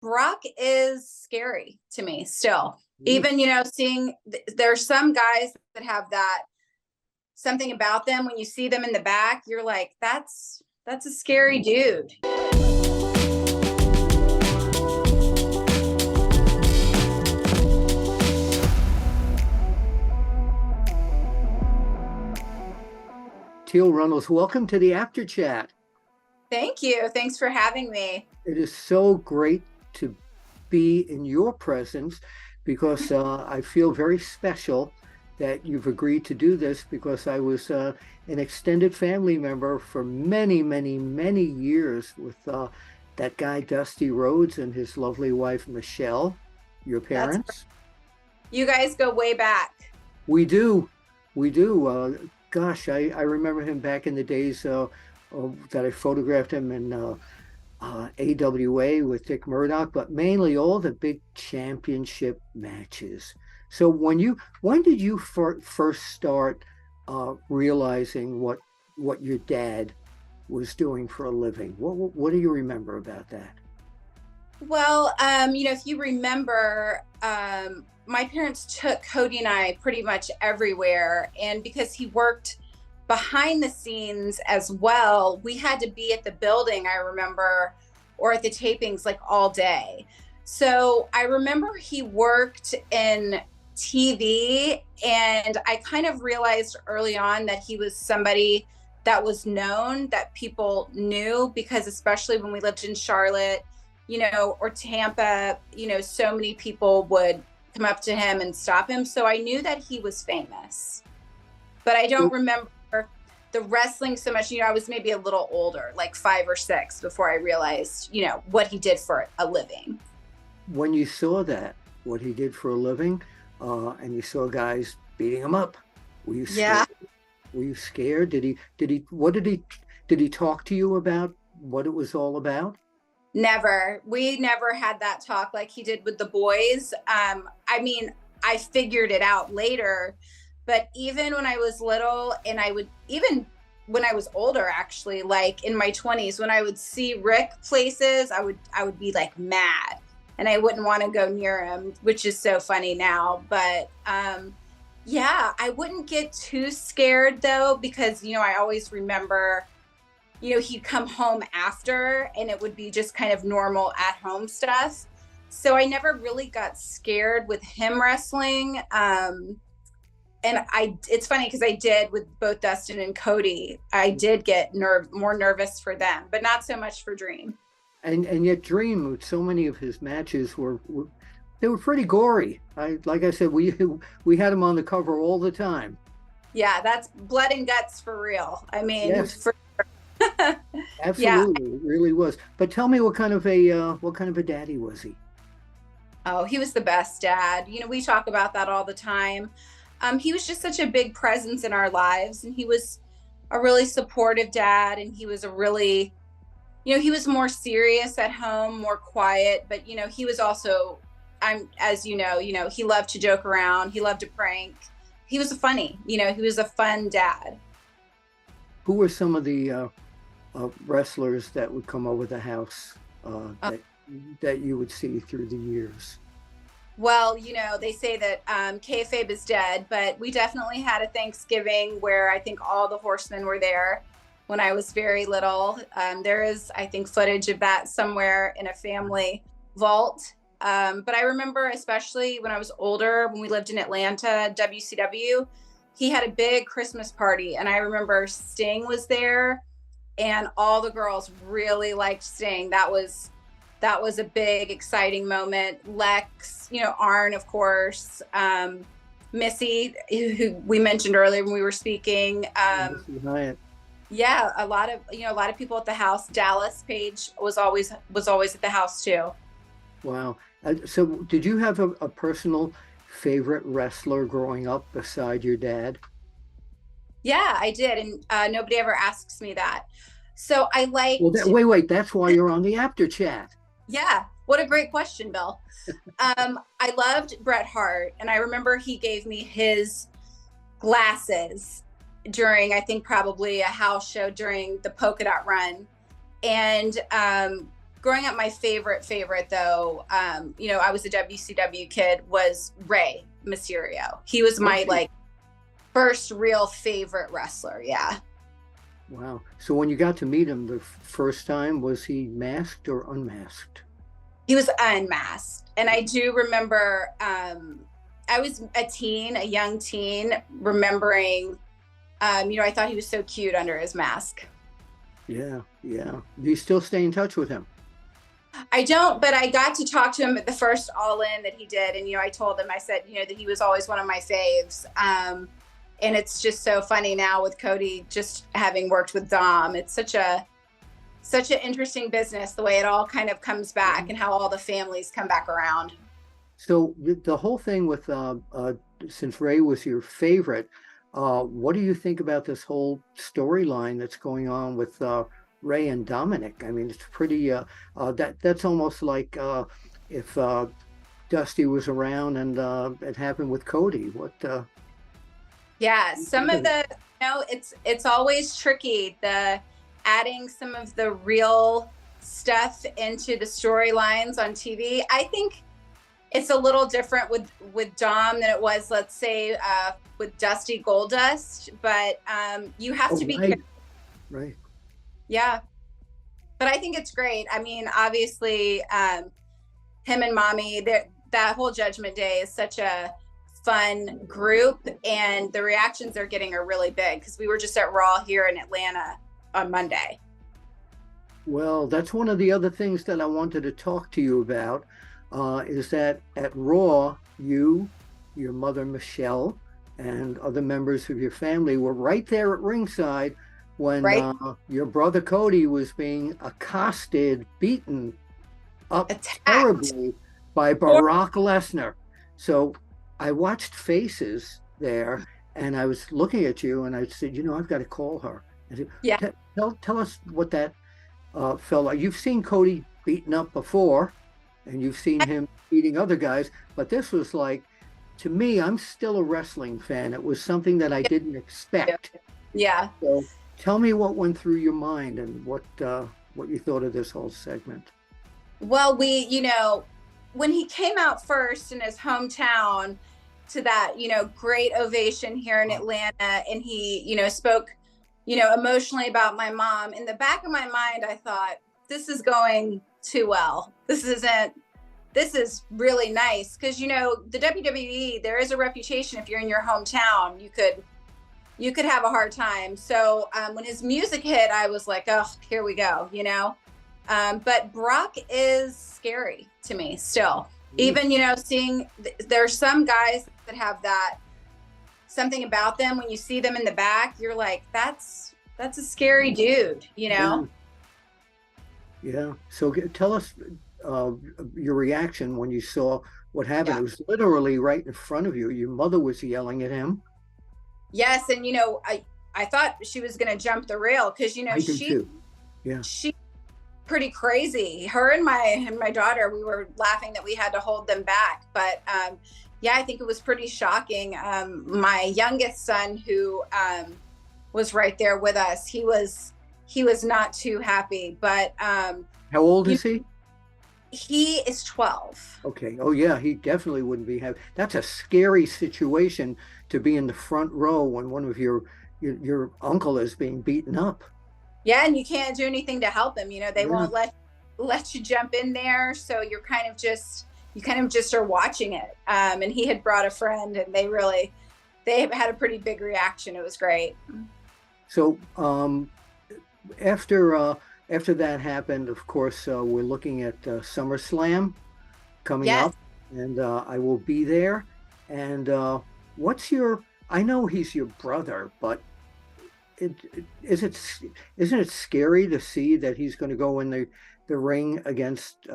Brock is scary to me still. Even, seeing there's some guys that have that something about them. When you see them in the back, you're like, that's a scary dude. Teil Runnels, welcome to the Apter chat. Thank you. Thanks for having me. It is so great to be in your presence because I feel very special that you've agreed to do this, because I was an extended family member for many, many, many years with that guy Dustin Rhodes and his lovely wife Michelle, your parents. You guys go way back. We do. Gosh, I remember him back in the days that I photographed him in AWA with Dick Murdoch, but mainly all the big championship matches. So when did you first start realizing what your dad was doing for a living? What do you remember about that? Well, if you remember, my parents took Cody and I pretty much everywhere. And because he worked behind the scenes as well, we had to be at the building, I remember, or at the tapings like all day. So I remember he worked in TV, and I kind of realized early on that he was somebody that was known, that people knew, because especially when we lived in Charlotte, or Tampa, so many people would come up to him and stop him. So I knew that he was famous, but I don't remember the wrestling so much. I was maybe a little older, like 5 or 6, before I realized, what he did for a living. When you saw that, what he did for a living, and you saw guys beating him up, were you scared? Yeah. Were you scared? Did he talk to you about what it was all about? Never. We never had that talk like he did with the boys. I figured it out later, but even when I was little, and even when I was older, actually, like in my 20s, when I would see Rick places, I would be like mad, and I wouldn't want to go near him, which is so funny now. But yeah, I wouldn't get too scared though, because, I always remember, he'd come home after, and it would be just kind of normal at home stuff. So I never really got scared with him wrestling. And it's funny because I did with both Dustin and Cody. I did get more nervous for them, but not so much for Dream. And yet Dream, with so many of his matches were pretty gory. Like I said, we had him on the cover all the time. Yeah, that's blood and guts for real. Yes. Absolutely, Yeah. It really was. But tell me, what kind of a daddy was he? Oh, he was the best dad. We talk about that all the time. He was just such a big presence in our lives, and he was a really supportive dad, and he was a really, he was more serious at home, more quiet, but he was also, as he loved to joke around, he loved to prank. He was funny, he was a fun dad. Who were some of the wrestlers that would come over the house that you would see through the years? Well, they say that kayfabe is dead, but we definitely had a Thanksgiving where I think all the Horsemen were there when I was very little. There is, I think, footage of that somewhere in a family vault. But I remember, especially when I was older, when we lived in Atlanta, WCW, he had a big Christmas party, and I remember Sting was there, and all the girls really liked Sting. That was a big, exciting moment. Lex, Arn, of course, Missy, who we mentioned earlier when we were speaking. Yeah, a lot of people at the house. Dallas Page was always at the house too. Wow. So did you have a personal favorite wrestler growing up beside your dad? Yeah, I did, and nobody ever asks me that. So I liked. Well, wait, that's why you're on the Apter chat. Yeah, what a great question, Bill. I loved Bret Hart, and I remember he gave me his glasses during, I think, probably a house show during the Polka Dot run. And growing up, my favorite though, you know, I was a WCW kid, was Rey Mysterio. He was my like first real favorite wrestler. Yeah. Wow. So when you got to meet him the first time, was he masked or unmasked? He was unmasked. And I do remember, I was a young teen, remembering, you know, I thought he was so cute under his mask. Yeah, yeah. Do you still stay in touch with him? I don't, but I got to talk to him at the first All In that he did. And, you know, I told him, I said, you know, that he was always one of my faves. And it's just so funny now with Cody, just having worked with Dom. It's such an interesting business, the way it all kind of comes back and how all the families come back around. So the whole thing with since Rey was your favorite, what do you think about this whole storyline that's going on with Rey and Dominik? I mean, it's pretty that's almost like if Dusty was around and it happened with Cody. What Yeah, some of the, you know, it's always tricky, the adding some of the real stuff into the storylines on TV. I think it's a little different with Dom than it was, let's say, with Dusty Goldust, but you have to be careful. Right. Yeah, but I think it's great. I mean, obviously, him and Mommy, that whole Judgment Day is such a fun group, and the reactions they're getting are really big because we were just at Raw here in Atlanta on Monday. Well, that's one of the other things that I wanted to talk to you about, is that at Raw, you, your mother Michelle, and other members of your family were right there at ringside when your brother Cody was being accosted, beaten up terribly by Brock Lesnar. So I watched faces there, and I was looking at you, and I said, you know, I've got to call her. Said, yeah. Tell us what that felt like. You've seen Cody beaten up before, and you've seen him beating other guys, but this was like, to me, I'm still a wrestling fan. It was something that I didn't expect. Yeah. So tell me what went through your mind and what you thought of this whole segment. Well, you know, when he came out first in his hometown to that, you know, great ovation here in Atlanta, and he, you know, spoke, you know, emotionally about my mom, in the back of my mind, I thought, this is going too well. This is really nice. Cause you know, the WWE, there is a reputation, if you're in your hometown, you could have a hard time. So when his music hit, I was like, oh, here we go, you know? But Brock is scary to me still. Even, you know, seeing there's some guys that have that something about them. When you see them in the back, you're like, that's a scary dude, you know? Yeah. So tell us your reaction when you saw what happened. Yeah. It was literally right in front of you. Your mother was yelling at him. Yes. And, you know, I thought she was going to jump the rail because, you know, she pretty crazy. Her and my daughter, we were laughing that we had to hold them back. But yeah, I think it was pretty shocking. My youngest son, who was right there with us, he was not too happy. But how old is he? He is 12. Okay. Oh yeah, he definitely wouldn't be happy. That's a scary situation to be in the front row when one of your uncle is being beaten up. Yeah, and you can't do anything to help him. You know, they won't let you jump in there, so you kind of just are watching it. And he had brought a friend, and they had a pretty big reaction. It was great. So after that happened, of course, we're looking at Summerslam coming up, and I will be there. And I know he's your brother, but isn't it scary to see that he's going to go in the ring against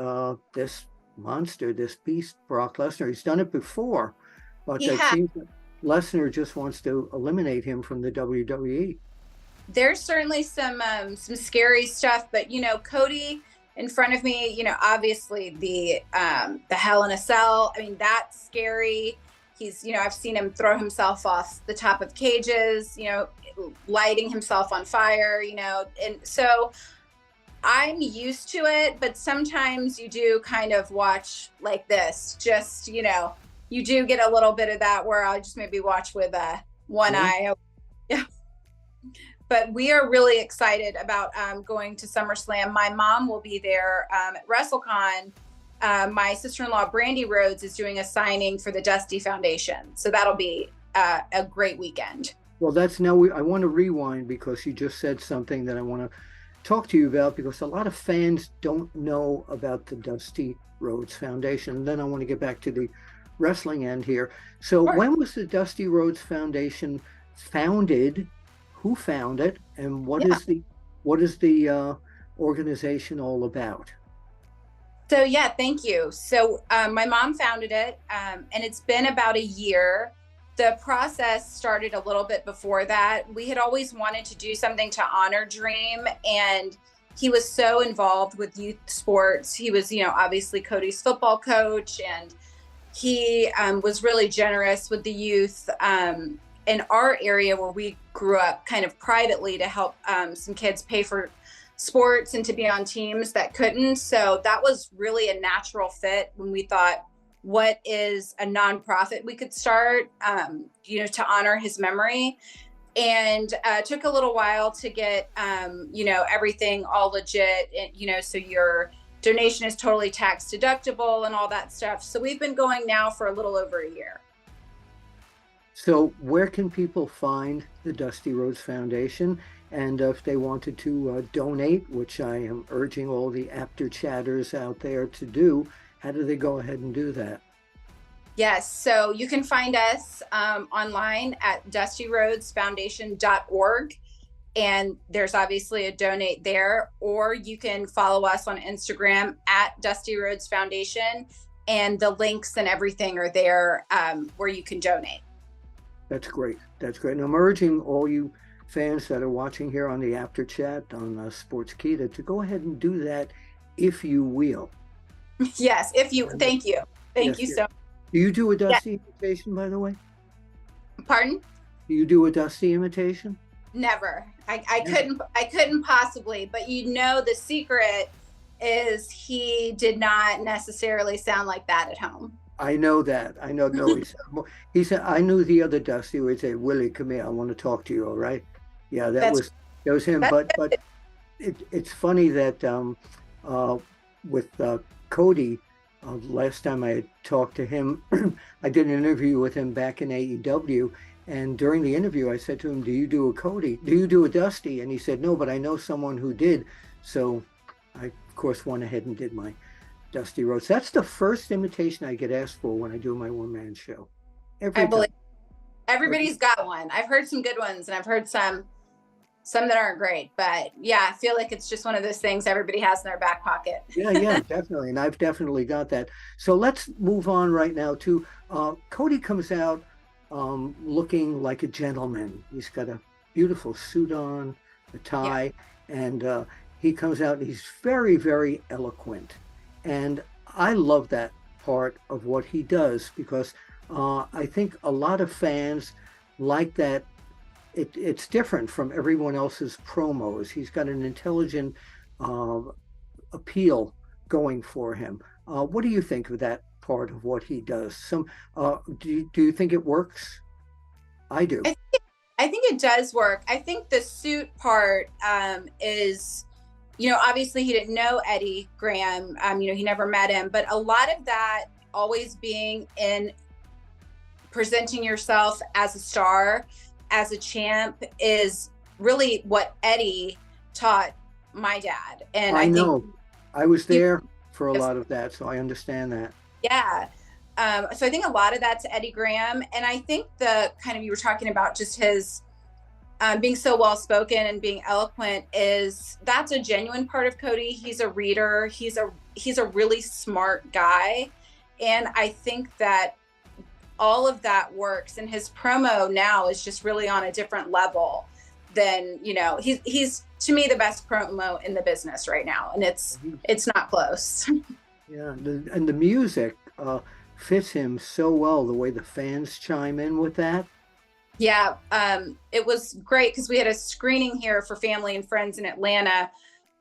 this monster, this beast, Brock Lesnar? He's done it before, but it seems that Lesnar just wants to eliminate him from the WWE. There's certainly some scary stuff, but you know, Cody in front of me, you know, obviously the Hell in a Cell. I mean, that's scary. He's, you know, I've seen him throw himself off the top of cages, you know, lighting himself on fire, you know, and so I'm used to it, but sometimes you do kind of watch like this, just, you do get a little bit of that where I'll just maybe watch with one Yeah. eye. Yeah. But we are really excited about going to SummerSlam. My mom will be there at WrestleCon. My sister-in-law, Brandy Rhodes, is doing a signing for the Dusty Foundation. So that'll be a great weekend. Well, that's now I want to rewind because you just said something that I want to talk to you about because a lot of fans don't know about the Dusty Rhodes Foundation. And then I want to get back to the wrestling end here. So Sure. when was the Dusty Rhodes Foundation founded? Who found it? And Yeah. what is the organization all about? So yeah, thank you. So my mom founded it, and it's been about a year. The process started a little bit before that. We had always wanted to do something to honor Dream, and he was so involved with youth sports. He was, obviously Cody's football coach, and he was really generous with the youth in our area where we grew up, kind of privately, to help some kids pay for sports and to be on teams that couldn't. So that was really a natural fit when we thought, what is a nonprofit we could start, to honor his memory. And took a little while to get, everything all legit, so your donation is totally tax deductible and all that stuff. So we've been going now for a little over a year. So where can people find the Dusty Rhodes Foundation? And if they wanted to donate, which I am urging all the Apter chatters out there to do, how do they go ahead and do that? Yes, so you can find us online at dustyrhodesfoundation.org. And there's obviously a donate there, or you can follow us on Instagram at Dusty Rhodes Foundation, and the links and everything are there where you can donate. That's great. That's great. And I'm urging all you fans that are watching here on the Apter chat on Sportskeeda to go ahead and do that if you will. Yes, thank you. Thank you so much. Do you do a Dusty imitation, by the way? Pardon? Do you do a Dusty imitation? Never. I couldn't possibly, but the secret is he did not necessarily sound like that at home. I know that. I know. No, he said, I knew the other Dusty would say, Willie, come here. I want to talk to you. All right. Yeah, that was him. But it's funny that with Cody, last time I had talked to him, I did an interview with him back in AEW. And during the interview, I said to him, do you do a Cody? Do you do a Dusty? And he said, no, but I know someone who did. So I, of course, went ahead and did my Dusty Rhodes. That's the first imitation I get asked for when I do my one-man show. I believe everybody's got one. I've heard some good ones, and I've heard some that aren't great. But yeah, I feel like it's just one of those things everybody has in their back pocket. Yeah, definitely. And I've definitely got that. So let's move on right now to Cody comes out looking like a gentleman. He's got a beautiful suit on, a tie, and he comes out and he's very, very eloquent. And I love that part of what he does because I think a lot of fans like that. It's different from everyone else's promos. He's got an intelligent appeal going for him. What do you think of that part of what he does? Do you think it works? I do. I think it does work. I think the suit part is, obviously he didn't know Eddie Graham. He never met him, but a lot of that always being in presenting yourself as a star, as a champ, is really what Eddie taught my dad. And I know I was there for a lot of that, so I understand that. Yeah. So I think a lot of that's Eddie Graham. And I think you were talking about just his being so well-spoken and being eloquent, that's a genuine part of Cody. He's a reader. He's a really smart guy. And I think that all of that works. And his promo now is just really on a different level than, he's to me the best promo in the business right now. And it's not close. Yeah. And the music fits him so well, the way the fans chime in with that. Yeah, it was great because we had a screening here for family and friends in Atlanta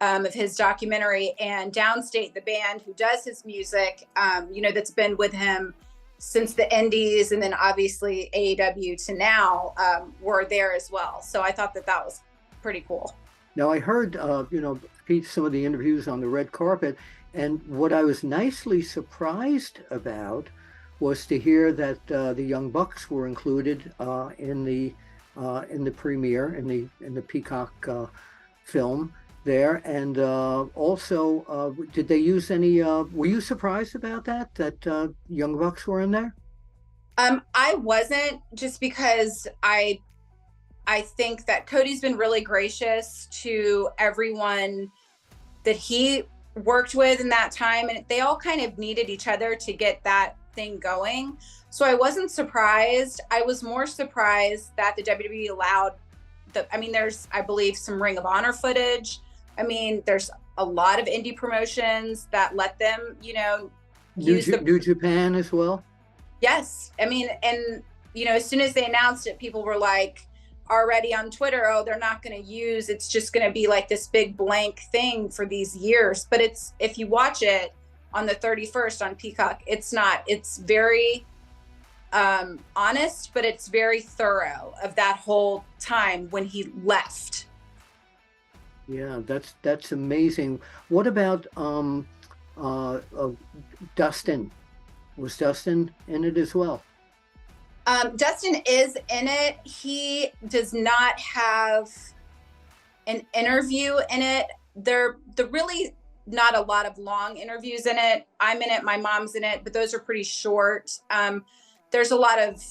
of his documentary, and Downstate, the band who does his music, that's been with him since the Indies, and then obviously AEW to now, were there as well. So I thought that was pretty cool. Now I heard, Pete, some of the interviews on the red carpet, and what I was nicely surprised about was to hear that the Young Bucks were included in the premiere in the Peacock film there, and also did they use any? Were you surprised about that Young Bucks were in there? I wasn't, just because I think that Cody's been really gracious to everyone that he worked with in that time, and they all kind of needed each other to get that thing going. So I wasn't surprised. I was more surprised that the WWE allowed there's, I believe, some Ring of Honor footage. There's a lot of indie promotions that let them, use New Japan as well. Yes. And as soon as they announced it, people were like already on Twitter, oh, they're not going to use, it's just going to be like this big blank thing for these years. But if you watch it on the 31st on Peacock, it's very honest, but it's very thorough of that whole time when he left. Yeah, that's amazing. What about Dustin? Was Dustin in it as well? Dustin is in it. He does not have an interview in it. They're really not a lot of long interviews in it. I'm in it, my mom's in it, but those are pretty short. There's a lot of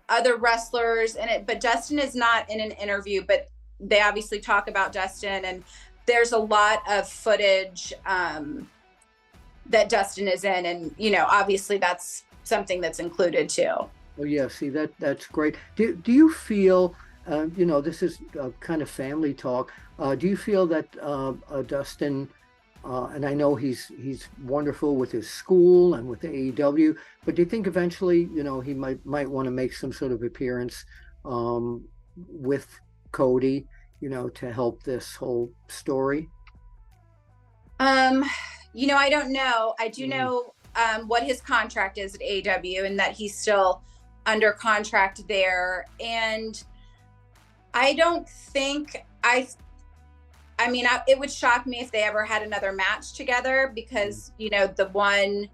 other wrestlers in it, but Dustin is not in an interview, but they obviously talk about Dustin, and there's a lot of footage that Dustin is in, and obviously that's something that's included too. Oh yeah, see that's great. Do you feel, this is kind of family talk. Do you feel that Dustin, and I know he's wonderful with his school and with the AEW, but do you think eventually, he might want to make some sort of appearance with Cody, to help this whole story? I don't know. I do know what his contract is at AEW, and that he's still under contract there. And I don't think it would shock me if they ever had another match together, because, the one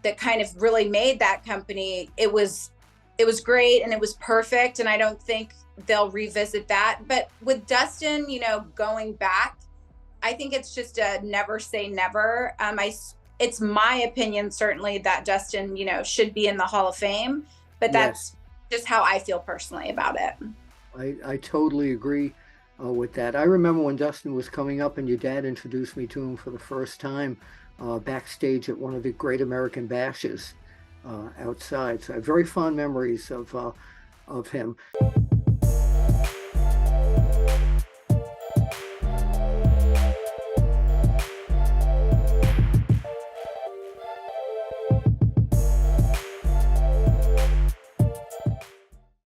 that kind of really made that company, it was great and it was perfect. And I don't think they'll revisit that. But with Dustin, going back, I think it's just a never say never. It's my opinion, certainly, that Dustin, should be in the Hall of Fame, but that's just how I feel personally about it. I totally agree with that. I remember when Dustin was coming up and your dad introduced me to him for the first time backstage at one of the Great American Bashes outside. So I have very fond memories of him.